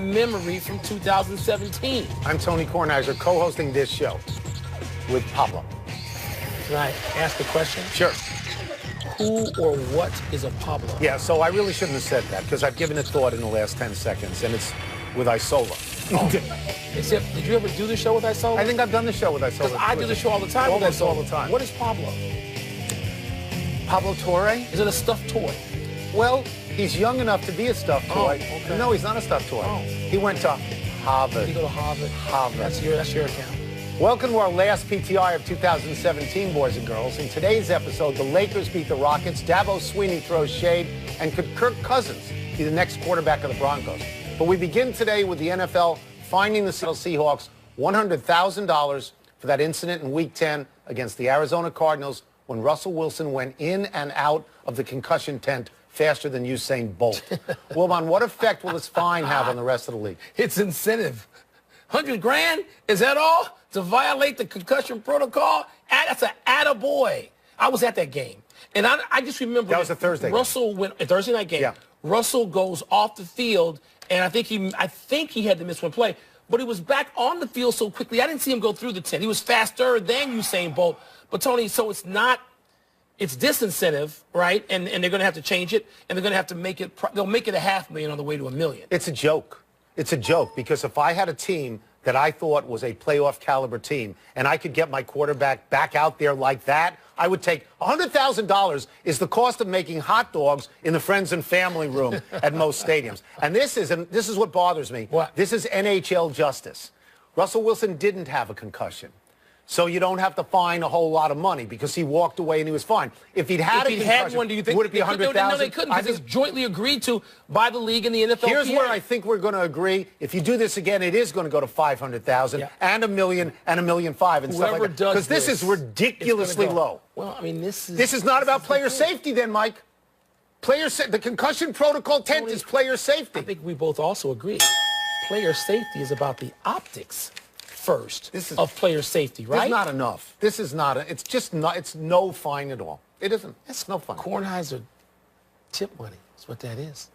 memory from 2017. I'm Tony Kornheiser, co-hosting this show with Pablo. Can I ask a question? Sure. Who or what is a Pablo? Yeah, so I really shouldn't have said that because I've given it thought in the last 10 seconds, and it's with Isola. Oh. Except, did you ever do the show with Isola? I think I've done the show with Isola. Because I do the show all the time with Almost Isola. all the time. What is Pablo? Pablo Torre? Is it a stuffed toy? Well, he's young enough to be a stuffed toy. Okay. No, he's not a stuffed toy. Oh. He went to Harvard. Did he go to Harvard? Harvard. That's your account. Welcome to our last PTI of 2017, boys and girls. In today's episode, the Lakers beat the Rockets, Dabo Swinney throws shade, and could Kirk Cousins be the next quarterback of the Broncos? But we begin today with the NFL finding the Seattle Seahawks $100,000 for that incident in Week 10 against the Arizona Cardinals when Russell Wilson went in and out of the concussion tent faster than Usain Bolt. Wilbon, what effect will this fine have on the rest of the league? It's incentive. 100 grand? Is that all? To violate the concussion protocol? That's an attaboy. I was at that game. And I just remember. That was a Thursday Russell went a Thursday night game. Yeah. Russell goes off the field, and I think he had to miss one play. But he was back on the field so quickly. I didn't see him go through the 10. He was faster than Usain Bolt. But, Tony, so it's disincentive, right? And they're going to have to change it, and they're going to have to make it, they'll make it $500,000 on the way to $1 million. It's a joke. It's a joke because if I had a team that I thought was a playoff caliber team and I could get my quarterback back out there like that, I would take $100,000 is the cost of making hot dogs in the friends and family room at most stadiums. And this is what bothers me. What? This is NHL justice. Russell Wilson didn't have a concussion. So you don't have to fine a whole lot of money because he walked away and he was fine. If he'd had a concussion, one, do you think would it be $100,000? No, they couldn't because it's jointly agreed to by the league and the NFL. Here's where I think we're going to agree. If you do this again, it is going to go to $500,000 and $1 million and $1.5 million and stuff like that. Because this is ridiculously low. Well, I mean, this is not about player safety then, Mike. The concussion protocol tent is player safety. I think we both also agree. Player safety is about the optics first of player safety, right? It's not enough. This is not. It's just not. It's no fine at all. It isn't. It's no fine. Kornheiser tip money is what that is.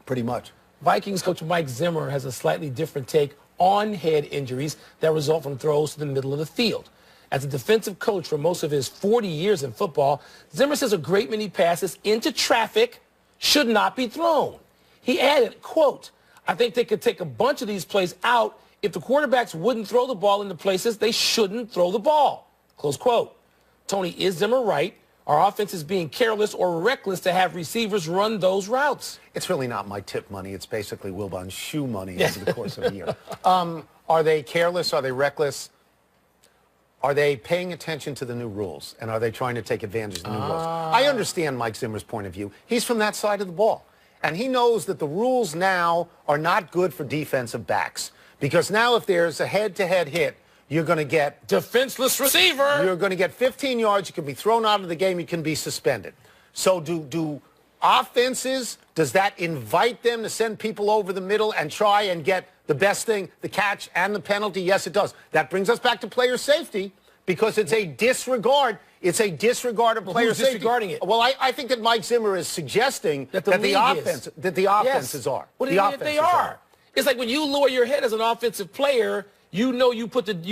Pretty much. Vikings coach Mike Zimmer has a slightly different take on head injuries that result from throws to the middle of the field. As a defensive coach for most of his 40 years in football, Zimmer says a great many passes into traffic should not be thrown. He added, quote, "I think they could take a bunch of these plays out if the quarterbacks wouldn't throw the ball into places they shouldn't throw the ball." Close quote. Tony, is Zimmer right? Our offense is being careless or reckless to have receivers run those routes. It's really not my tip money. It's basically Wilbon's shoe money over the course of the year. Are they careless? Are they reckless? Are they paying attention to the new rules? And are they trying to take advantage of the new rules? I understand Mike Zimmer's point of view. He's from that side of the ball. And he knows that the rules now are not good for defensive backs. Because now if there's a head-to-head hit, you're going to get defenseless receiver. You're going to get 15 yards. You can be thrown out of the game. You can be suspended. So do offenses, does that invite them to send people over the middle and try and get the best thing, the catch and the penalty? Yes, it does. That brings us back to player safety because it's a disregard. It's a disregard of player safety. Who's disregarding it? Well, I think that Mike Zimmer is suggesting that the offenses are. What do you mean they are? It's like when you lower your head as an offensive player, you know you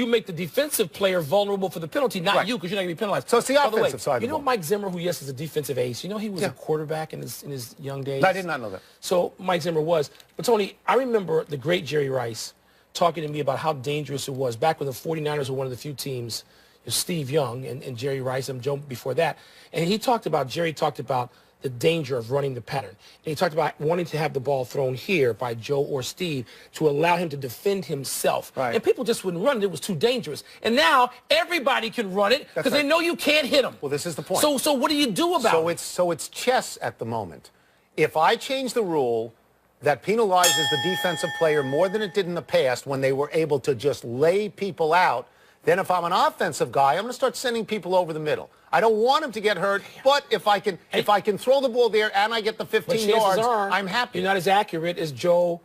make the defensive player vulnerable for the penalty, not you, because you're not going to be penalized. So it's the offensive side of the ball. You know Mike Zimmer, who, yes, is a defensive ace, you know he was a quarterback in his young days? I did not know that. So Mike Zimmer was. But, Tony, I remember the great Jerry Rice talking to me about how dangerous it was back when the 49ers were one of the few teams, Steve Young and Jerry Rice, and Joe before that. And Jerry talked about the danger of running the pattern. And he talked about wanting to have the ball thrown here by Joe or Steve to allow him to defend himself. Right. And people just wouldn't run it. It was too dangerous. And now everybody can run it because they know you can't hit them. Well, this is the point. So what do you do about it? So it's chess at the moment. If I change the rule that penalizes the defensive player more than it did in the past when they were able to just lay people out, then if I'm an offensive guy, I'm going to start sending people over the middle. I don't want him to get hurt, but if I can throw the ball there and I get the 15 yards, I'm happy. You're not as accurate as Joe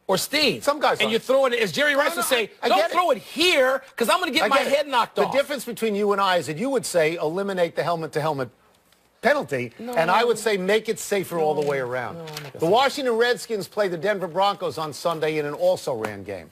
or Steve. Some guys and are. you're throwing it, as Jerry Rice would say, don't throw it here because I'm going to get my head knocked off. The difference between you and I is that you would say eliminate the helmet-to-helmet penalty, and I would say make it safer all the way around. The Washington Redskins play the Denver Broncos on Sunday in an also-ran game.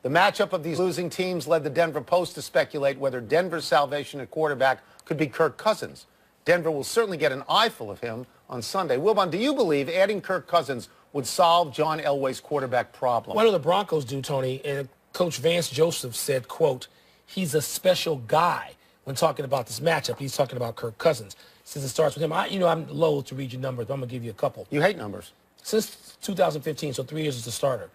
The matchup of these losing teams led the Denver Post to speculate whether Denver's salvation at quarterback could be Kirk Cousins. Denver will certainly get an eyeful of him on Sunday. Wilbon, do you believe adding Kirk Cousins would solve John Elway's quarterback problem? What do the Broncos do, Tony? And Coach Vance Joseph said, quote, he's a special guy when talking about this matchup. He's talking about Kirk Cousins. Since it starts with him, I'm loath to read your numbers, but I'm going to give you a couple. You hate numbers. Since 2015, so 3 years as a starter,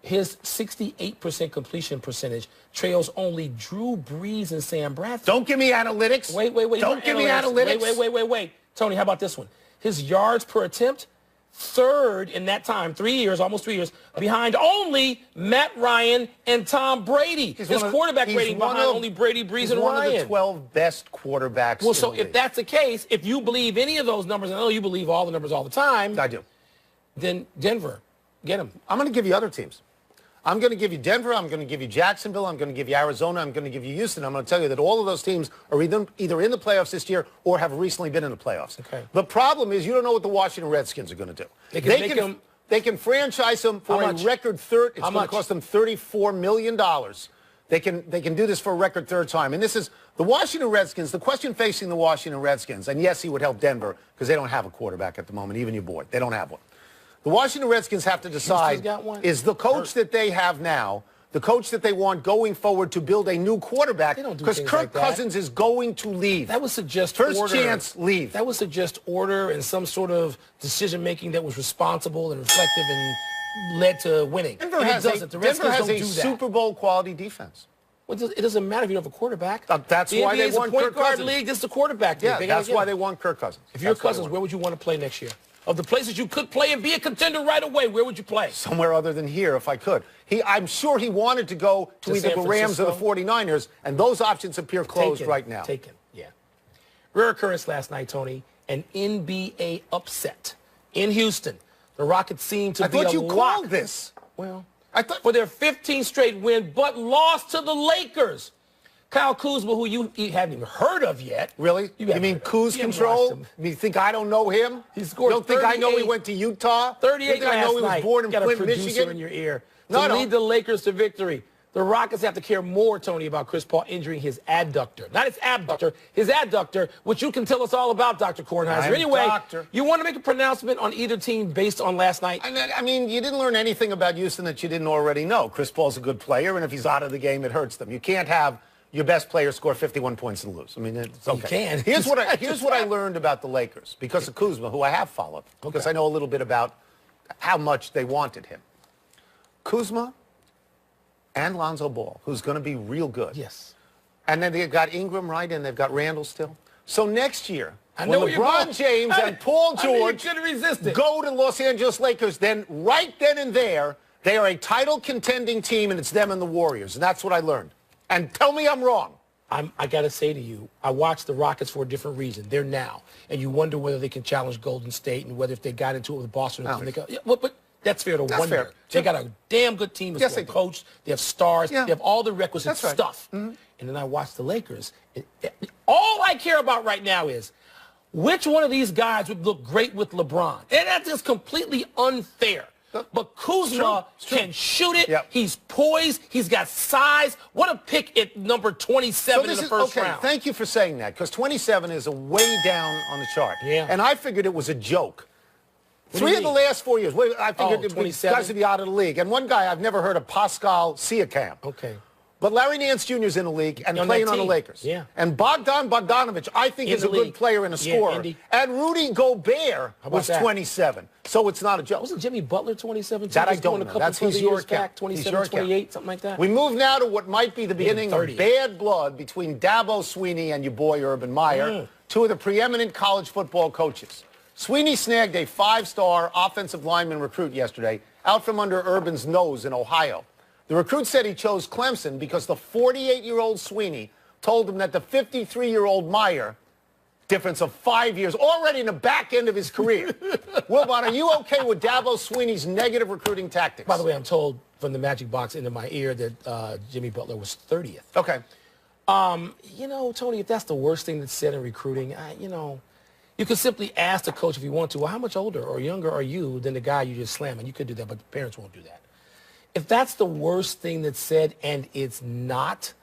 his 68% completion percentage trails only Drew Brees and Sam Bradford. Don't give me analytics. Wait. Don't give me analytics. Wait. Tony, how about this one? His yards per attempt, third in that time, 3 years, almost 3 years, behind only Matt Ryan and Tom Brady. His quarterback rating behind only Brady, Brees, and Ryan. He's one of the 12 best quarterbacks Well, so in the if league. that's the case, if you believe any of those numbers, and I know you believe all the numbers all the time. I do. Then Denver, get him. I'm going to give you other teams. I'm going to give you Denver. I'm going to give you Jacksonville. I'm going to give you Arizona. I'm going to give you Houston. I'm going to tell you that all of those teams are either in the playoffs this year or have recently been in the playoffs. Okay. The problem is you don't know what the Washington Redskins are going to do. They can franchise them for a record third. It's going to cost them $34 million. They can do this for a record third time. And this is the Washington Redskins. The question facing the Washington Redskins, and yes, he would help Denver because they don't have a quarterback at the moment, even your boy. They don't have one. The Washington Redskins have to decide, is the coach that they have now the coach that they want going forward to build a new quarterback? Because Kirk Cousins is going to leave. That would suggest First chance, leave. That would suggest order and some sort of decision-making that was responsible and reflective and led to winning. Denver has a Super Bowl quality defense. Well, it doesn't matter if you don't have a quarterback. That's why they want Kirk Cousins. League, this is the quarterback league. Yeah, that's why they want Kirk Cousins. If you're Cousins, where would you want to play next year? Of the places you could play and be a contender right away, where would you play? Somewhere other than here, if I could. I'm sure he wanted to go to either the Rams or the 49ers, and those options appear closed right now. Yeah. Rare occurrence last night, Tony, an NBA upset in Houston. The Rockets seemed to be a lock. I thought you called this. Well, for their 15th straight win, but lost to the Lakers. Kyle Kuzma, who you haven't even heard of yet. Really? You mean Kuz Control? You think I don't know him? He scored. You don't think I know he went to Utah? 38 last I know he was born in Flint, Michigan. Michigan. In your ear to lead the Lakers to victory. The Rockets have to care more, Tony, about Chris Paul injuring his adductor. Not his abductor, his adductor, which you can tell us all about, Dr. Kornheiser. Anyway, you want to make a pronouncement on either team based on last night? I mean, you didn't learn anything about Houston that you didn't already know. Chris Paul's a good player, and if he's out of the game, it hurts them. You can't have your best player score 51 points and lose. I mean, it's okay. You can. Here's what I learned about the Lakers because of Kuzma, who I have followed, because I know a little bit about how much they wanted him. Kuzma and Lonzo Ball, who's going to be real good. Yes. And then they've got Ingram, right, and they've got Randall still. So next year, when LeBron James and Paul George go to Los Angeles Lakers, then right then and there, they are a title-contending team, and it's them and the Warriors. And that's what I learned. And tell me I'm wrong. I got to say to you, I watched the Rockets for a different reason. They're now. And you wonder whether they can challenge Golden State and whether if they got into it with Boston. But that's fair to wonder. Fair. They got a damn good team. Yes, they coached. They have stars. They have all the requisite stuff. And then I watched the Lakers. All I care about right now is which one of these guys would look great with LeBron. And that's just completely unfair. But Kuzma can shoot it. He's poised. He's got size. What a pick at number 27 in the first round. Thank you for saying that, because 27 is a way down on the chart. Yeah. And I figured it was a joke. 3 of the last 4 years, I figured guys would be out of the league. And one guy I've never heard of, Pascal Siakam. Okay. But Larry Nance Jr. is in the league and playing on the Lakers. Yeah. And Bogdan Bogdanovic, I think, is a good player and a scorer. And Rudy Gobert was 27. So it's not a joke. Wasn't Jimmy Butler 27? That I don't know. That's his your back, 27, 28, something like that. We move now to what might be the beginning of bad blood between Dabo Swinney and your boy Urban Meyer, two of the preeminent college football coaches. Swinney snagged a 5-star offensive lineman recruit yesterday out from under Urban's nose in Ohio. The recruit said he chose Clemson because the 48-year-old Swinney told him that the 53-year-old Meyer, difference of 5 years, already in the back end of his career. Wilbon, are you okay with Dabo Swinney's negative recruiting tactics? By the way, I'm told from the magic box into my ear that Jimmy Butler was 30th. Okay. You know, Tony, if that's the worst thing that's said in recruiting, You could simply ask the coach if you want to, well, how much older or younger are you than the guy you just slammed? And you could do that, but the parents won't do that. If that's the worst thing that's said, and it's not,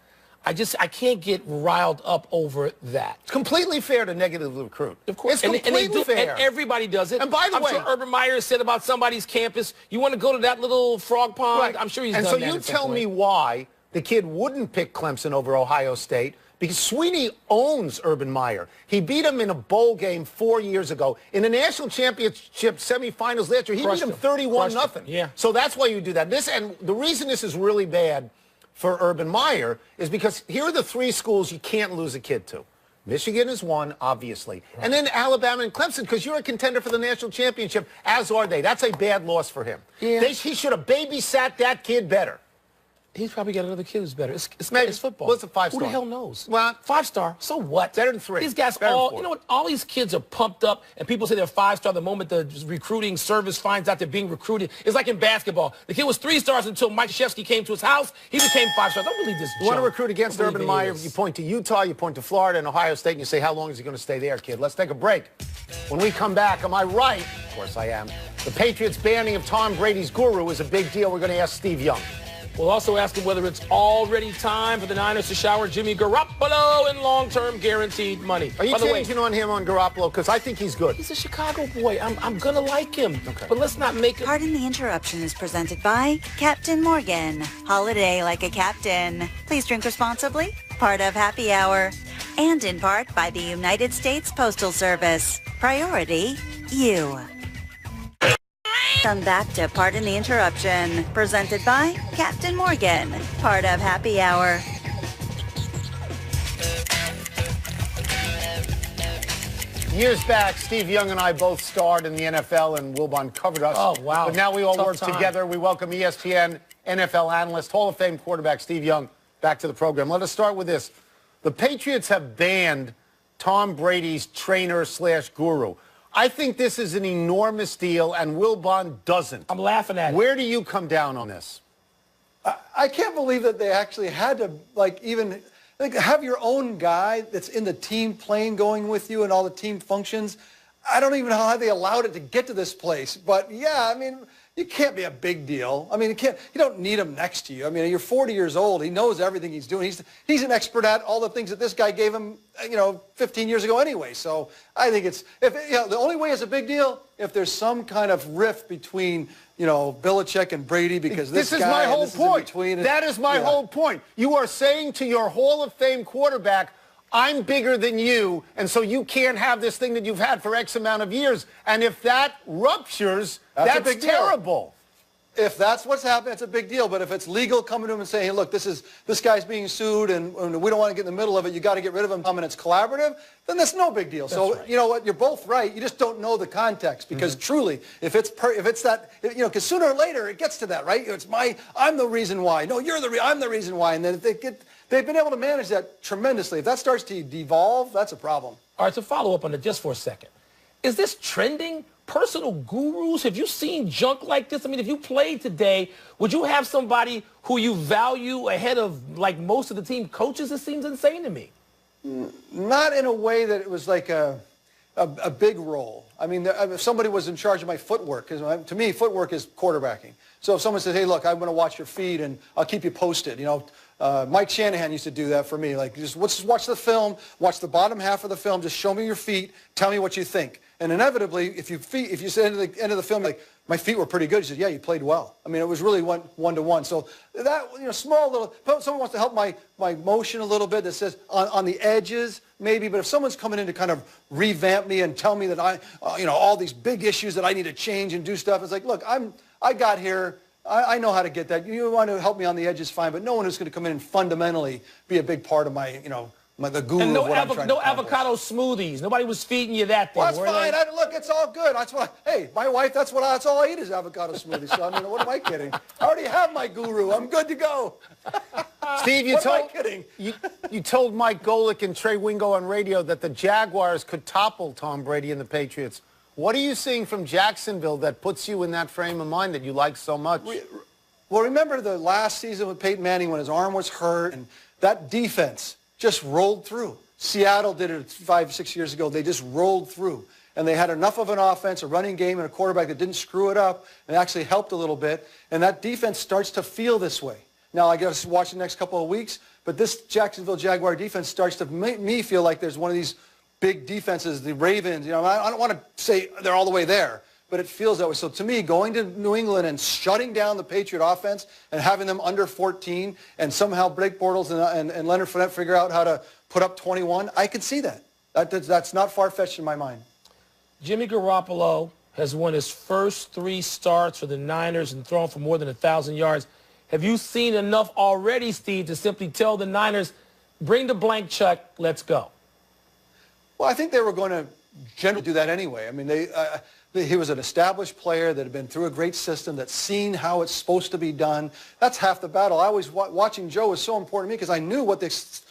I can't get riled up over that. It's completely fair to negatively recruit. Of course. It's completely fair. And everybody does it. And by the way, I'm sure Urban Meyer said about somebody's campus, you want to go to that little frog pond? Right. I'm sure he's done that. And so you tell me why the kid wouldn't pick Clemson over Ohio State, because Sweeney owns Urban Meyer. He beat him in a bowl game 4 years ago. In the national championship semifinals last year, he beat him 31-0. Yeah. So that's why you do that. And the reason this is really bad for Urban Meyer is because here are the three schools you can't lose a kid to. Michigan is one, obviously. Right. And then Alabama and Clemson, because you're a contender for the national championship, as are they. That's a bad loss for him. Yeah. He should have babysat that kid better. He's probably got another kid who's better. It's football. What's a 5-star? Who the hell knows? Well, 5-star. So what? Better than 3. These guys you know what? All these kids are pumped up, and people say they're 5-star the moment the recruiting service finds out they're being recruited. It's like in basketball. The kid was 3 stars until Mike Krzyzewski came to his house. He became 5 stars. Don't believe this. You want to recruit against Urban Meyer? You point to Utah, you point to Florida and Ohio State, and you say, how long is he going to stay there, kid? Let's take a break. When we come back, am I right? Of course I am. The Patriots' banning of Tom Brady's guru is a big deal. We're going to ask Steve Young. We'll also ask him whether it's already time for the Niners to shower Jimmy Garoppolo in long-term guaranteed money. Are you changing on him on Garoppolo? Because I think he's good. He's a Chicago boy. I'm going to like him. Okay. But let's not make it. Pardon the Interruption is presented by Captain Morgan. Holiday like a captain. Please drink responsibly. Part of Happy Hour. And in part by the United States Postal Service. Priority, you. Come back to Pardon the Interruption, presented by Captain Morgan, part of Happy Hour. Years back, Steve Young and I both starred in the NFL, and Wilbon covered us. Oh, wow. But now we all Tough work time. together. We welcome ESPN NFL analyst, Hall of Fame quarterback Steve Young back to the program. Let us start with this. The Patriots have banned Tom Brady's trainer/guru. I think this is an enormous deal, and Wilbon doesn't. I'm laughing at it. Where do you come down on this? I can't believe that they actually had to, have your own guy that's in the team plane going with you and all the team functions. I don't even know how they allowed it to get to this place. But, yeah, I mean, you can't be a big deal. I mean, you don't need him next to you. I mean, you're 40 years old. He knows everything he's doing. He's an expert at all the things that this guy gave him, 15 years ago anyway. So I think the only way it's a big deal if there's some kind of rift between, Belichick and Brady, because this is my whole point. That is my whole point. You are saying to your Hall of Fame quarterback, I'm bigger than you, and so you can't have this thing that you've had for X amount of years. And if that ruptures, that's terrible. If that's what's happening, it's a big deal. But if it's legal, coming to him and saying, hey, look, this guy's being sued, and we don't want to get in the middle of it, you got to get rid of him, and it's collaborative, then that's no big deal. So, right. You know what, you're both right. You just don't know the context, because truly, if it's that, because sooner or later it gets to that, right? I'm the reason why. No, I'm the reason why. And then they've been able to manage that tremendously. If that starts to devolve, that's a problem. All right, to follow up on it just for a second. Is this trending? Personal gurus? Have you seen junk like this? I mean, if you played today, would you have somebody who you value ahead of, most of the team coaches? It seems insane to me. Not in a way that it was like a big role. I mean, if somebody was in charge of my footwork, because to me, footwork is quarterbacking. So if someone says, hey, look, I'm going to watch your feed and I'll keep you posted, Mike Shanahan used to do that for me. Just watch the film, watch the bottom half of the film, just show me your feet, tell me what you think. And inevitably, if you said at the end of the film, my feet were pretty good, he said, yeah, you played well. I mean, it was really one-to-one. So that, small little, someone wants to help my motion a little bit that says on the edges, maybe. But if someone's coming in to kind of revamp me and tell me that all these big issues that I need to change and do stuff, it's like, look, I got here. I know how to get that. You want to help me on the edges, fine, but no one who's going to come in and fundamentally be a big part of my, the guru and of what I'm trying to accomplish. avocado smoothies. Nobody was feeding you that thing. Well, that's fine. Look, it's all good. Hey, my wife, that's all I eat is avocado smoothies. So, I mean, what am I kidding? I already have my guru. I'm good to go. Steve, you told Mike Golick and Trey Wingo on radio that the Jaguars could topple Tom Brady and the Patriots. What are you seeing from Jacksonville that puts you in that frame of mind that you like so much? Well, remember the last season with Peyton Manning when his arm was hurt, and that defense just rolled through. Seattle did it 5, 6 years ago. They just rolled through. And they had enough of an offense, a running game, and a quarterback that didn't screw it up and actually helped a little bit. And that defense starts to feel this way. Now, I got to watch the next couple of weeks, but this Jacksonville Jaguar defense starts to make me feel like there's one of these big defenses, the Ravens. You know, I don't want to say they're all the way there, but it feels that way. So to me, going to New England and shutting down the Patriot offense and having them under 14 and somehow Blake Bortles and Leonard Fournette figure out how to put up 21, I could see that. That's not far-fetched in my mind. Jimmy Garoppolo has won his first 3 starts for the Niners and thrown for more than 1,000 yards. Have you seen enough already, Steve, to simply tell the Niners, bring the blank check, let's go? Well, I think they were going to generally do that anyway. I mean, he was an established player that had been through a great system, that's seen how it's supposed to be done. That's half the battle. I always, watching Joe was so important to me because I knew what its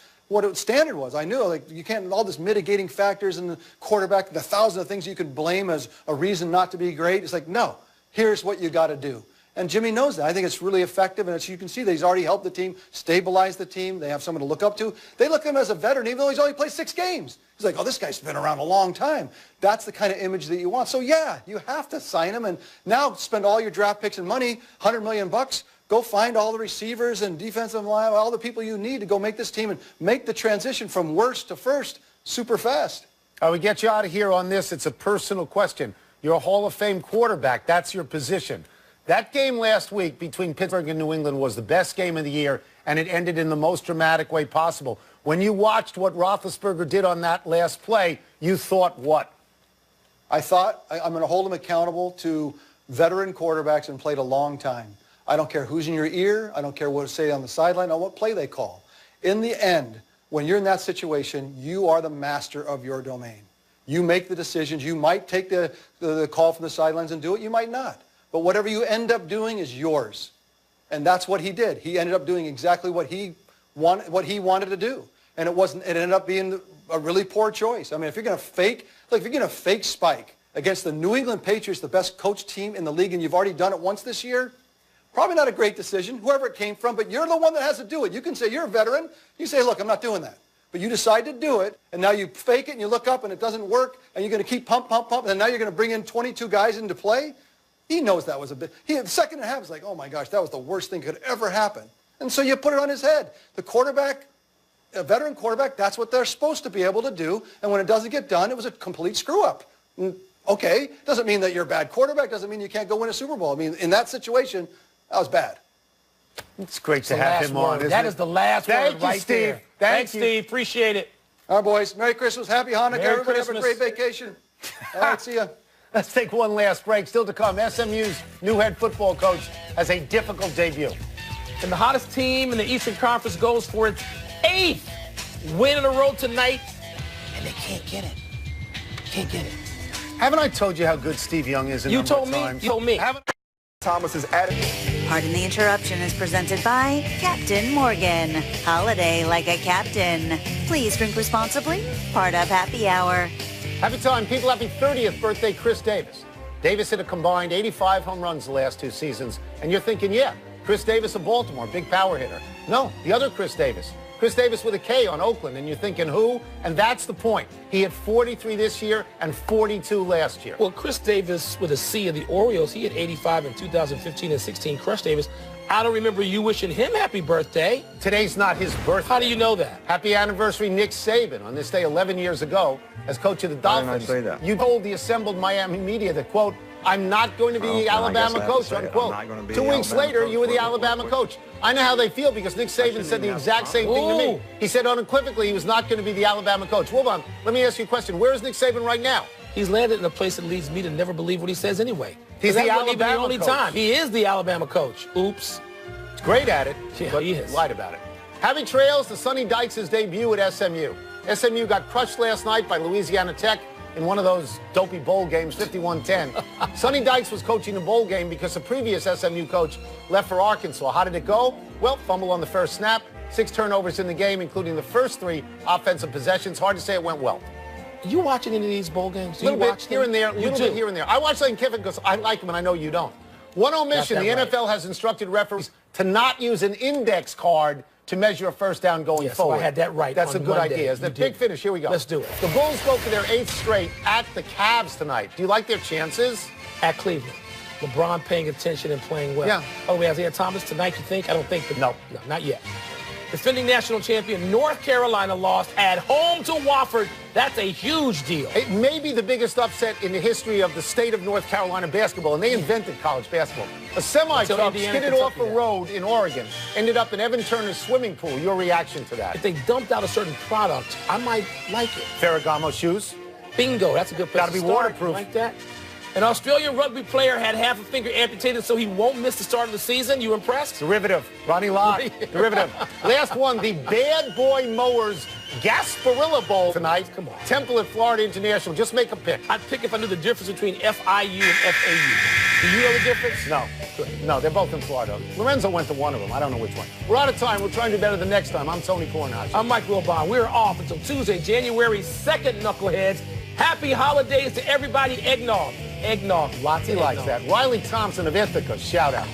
standard was. I knew, like, you can't, all this mitigating factors in the quarterback, the 1,000 of things you could blame as a reason not to be great. It's like, no, here's what you got to do. And Jimmy knows that. I think it's really effective, and you can see that he's already helped the team, stabilize the team. They have someone to look up to. They look at him as a veteran, even though he's only played 6 games. He's like, oh, this guy's been around a long time. That's the kind of image that you want. So, yeah, you have to sign him, and now spend all your draft picks and money, $100 million bucks. Go find all the receivers and defensive line, all the people you need to go make this team and make the transition from worst to first super fast. We get you out of here on this. It's a personal question. You're a Hall of Fame quarterback. That's your position. That game last week between Pittsburgh and New England was the best game of the year, and it ended in the most dramatic way possible. When you watched what Roethlisberger did on that last play, you thought what? I thought I'm going to hold him accountable to veteran quarterbacks and played a long time. I don't care who's in your ear. I don't care what to say on the sideline or what play they call. In the end, when you're in that situation, you are the master of your domain. You make the decisions. You might take the call from the sidelines and do it. You might not. But whatever you end up doing is yours. And that's what he did. He ended up doing exactly what he wanted to do. And it ended up being a really poor choice. I mean, if you're going to fake spike against the New England Patriots, the best coach team in the league, and you've already done it once this year, probably not a great decision, whoever it came from, but you're the one that has to do it. You can say you're a veteran. You say, look, I'm not doing that. But you decide to do it, and now you fake it, and you look up, and it doesn't work, and you're going to keep pump, and now you're going to bring in 22 guys into play. He knows that was the second half was like, oh my gosh, that was the worst thing that could ever happen. And so you put it on his head. The quarterback, a veteran quarterback, that's what they're supposed to be able to do. And when it doesn't get done, it was a complete screw up. Okay, doesn't mean that you're a bad quarterback, doesn't mean you can't go win a Super Bowl. I mean, in that situation, that was bad. It's great to have him on, isn't it? That is the last word right there. Thank you, Steve. Appreciate it. All right, boys. Merry Christmas. Happy Hanukkah. Everybody have a great vacation. All right, see ya. Let's take one last break. Still to come, SMU's new head football coach has a difficult debut. And the hottest team in the Eastern Conference goes for its 8th win in a row tonight, and they can't get it. Can't get it. Haven't I told you how good Steve Young is? You told me. You told me. Thomas is at it. Pardon the Interruption is presented by Captain Morgan. Holiday like a captain. Please drink responsibly. Part of Happy Hour. Happy time, people. Happy 30th birthday, Chris Davis. Davis hit a combined 85 home runs the last 2 seasons. And you're thinking, yeah, Chris Davis of Baltimore, big power hitter. No, the other Chris Davis. Chris Davis with a K on Oakland. And you're thinking, who? And that's the point. He hit 43 this year and 42 last year. Well, Chris Davis with a C of the Orioles, he hit 85 in 2015 and 16. Crush Davis, I don't remember you wishing him happy birthday. Today's not his birthday. How do you know that? Happy anniversary, Nick Saban, on this day 11 years ago as coach of the Dolphins. Why didn't I say that? You told the assembled Miami media that, quote, I'm not going to be the Alabama coach, unquote. 2 weeks later, you were the Alabama coach. I know how they feel because Nick Saban said the exact same thing to me. He said unequivocally he was not going to be the Alabama coach. Wilbon, let me ask you a question. Where is Nick Saban right now? He's landed in a place that leads me to never believe what he says anyway. He's the Alabama the only coach. time. He is the Alabama coach. Oops. He's great at it, Yeah, but he is. lied about it. Happy trails to Sonny Dykes' debut at SMU. SMU got crushed last night by Louisiana Tech in one of those dopey bowl games, 51-10. Sonny Dykes was coaching the bowl game because the previous SMU coach left for Arkansas. How did it go? Well, fumble on the first snap, 6 turnovers in the game, including the first 3 offensive possessions. Hard to say it went well. You watching any of these bowl games? A little bit here and there, I watch Lane Kiffin because I like him and I know you don't. One omission, the NFL has instructed referees to not use an index card to measure a first down going Yeah, so forward. I had that right That's on a good Monday. idea. It's the You big did. finish. Here we go. Let's do it. The Bulls go for their 8th straight at the Cavs tonight. Do you like their chances? At Cleveland. LeBron paying attention and playing well. Yeah. By the way, Isaiah Thomas tonight, you think? I don't think. But No. No, not yet. Defending national champion North Carolina lost at home to Wofford. That's a huge deal. It may be the biggest upset in the history of the state of North Carolina basketball, and they invented college basketball. A semi-truck Indiana, skidded off a Kentucky, road in Oregon, ended up in Evan Turner's swimming pool. Your reaction to that? If they dumped out a certain product, I might like it. Ferragamo shoes? Bingo, that's a good place Gotta to be start. waterproof. Like that. An Australian rugby player had half a finger amputated so he won't miss the start of the season. You impressed? Derivative. Ronnie Lott. Derivative. Last one, the Bad Boy Mowers Gasparilla Bowl tonight. Come on. Temple at Florida International. Just make a pick. I'd pick if I knew the difference between FIU and FAU. Do you know the difference? No. No, they're both in Florida. Lorenzo went to one of them. I don't know which one. We're out of time. We'll try and do better the next time. I'm Tony Kornheiser. I'm Mike Wilbon. We're off until Tuesday, January 2nd, Knuckleheads. Happy holidays to everybody. Eggnog. Eggnog. Lots He of likes eggnog. that. Riley Thompson of Ithaca. Shout out.